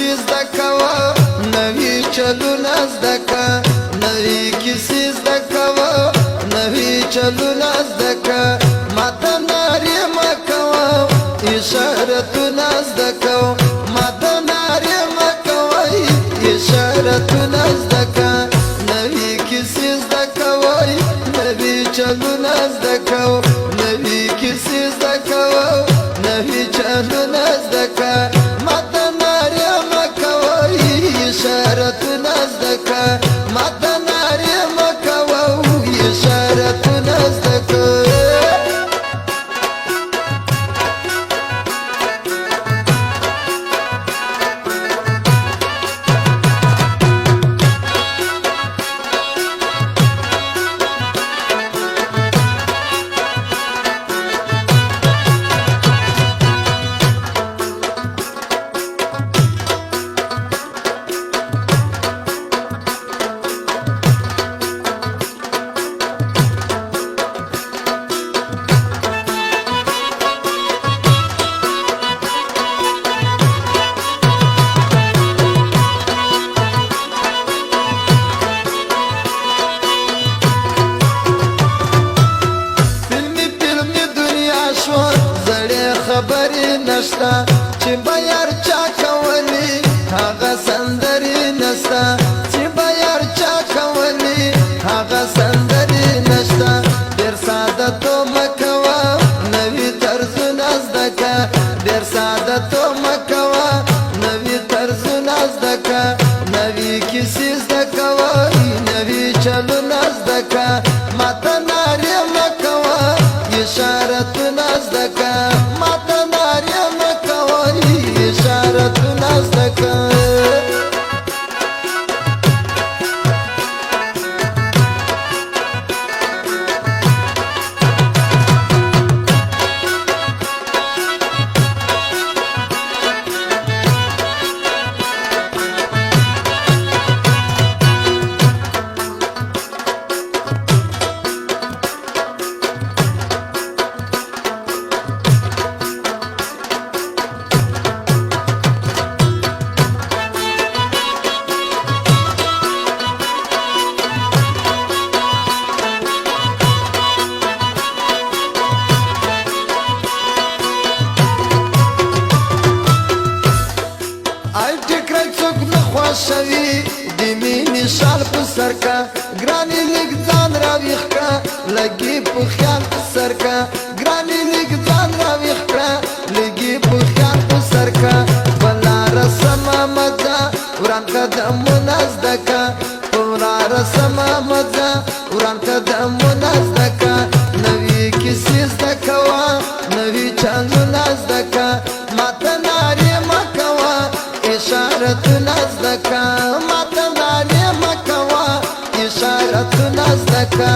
کیسې زده کوه نوي چلونه زده که نوي کیسې زده کوه نوي چلونه زده که ماته نارې مه کوه اشارتونه زده کوه ماته نارې مه کوه اشارتونه زده که نوي کیسې زده کوه نوي چلونه زده کوه نوي کیسې زده کوه نوي چلونه زده که ماته نارې مه کوه اشارتونه زده که ماته نارې مه کوه اشارتونه زده که خبرې نشته چې به یار چا کولی هغه سندرې نشته چې به یار چا کولی هغه سندرې نشته ډېر ساده تو مه کوه نوي طرزونه زده که ډېر ساده تو مه کوه نوي طرزونه زده که نوي کیسې زده کوه نوي چلونه زده که ماته نارې مه کوه اشارتونه زده که ماته نارې مه کوه اشارتونه زده که شوی د مینې شال په سر کا ګرانې لږ ځان راویښ کړه لږې په خیال په سر کا ګرانې لږ ځان راویښ کړه لږې په خیال په سر کا په لاره سمه مه ځه وران قدمونه زده که په لاره سمه مه ځه وران قدمونه زده که نوي کیسې زده کوه نوي چلونه زده که ماته نارې مه کوه اشارتونه زده که ماته نارې مه کوه اشارتونه زده که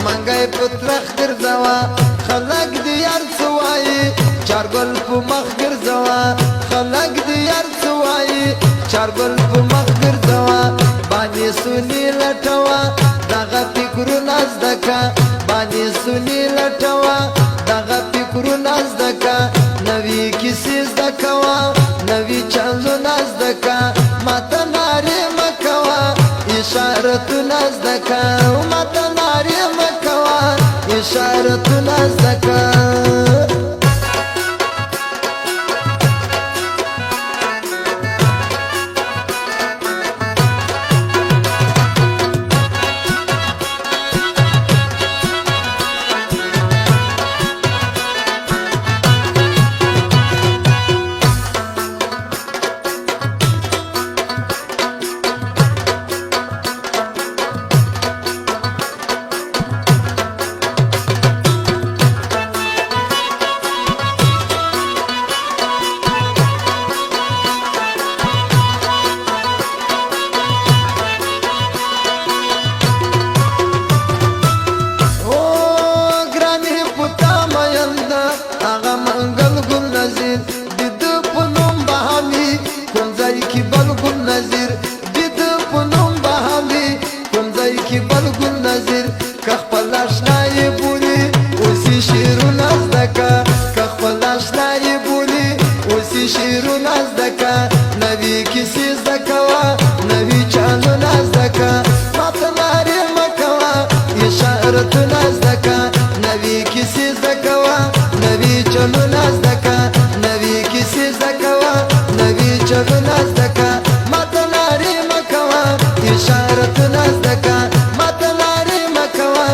منګی په ترخ ګرځوه خلک دې یار څه وایي چارګل په مخ ګرځوه خلک دې یار څه وایي چارګل په مخ ګرځوه باندې سونی لټوه دغه فکرونه زده که باندې سونی لټوه دغه فکرونه زده که نوي کیسې زده کوه نوي چلونه زده که ماته نارې مه کوه اشارتونه زده که ماته نارې مه کوه اشارتونه زده که اشارتونه زده که نوی کیسې زده کوه نوی چلونه زده که نوی کیسې زده کوه نوی چلونه زده که ماته لارې مه کوه اشارتونه زده که ماته لارې مه کوه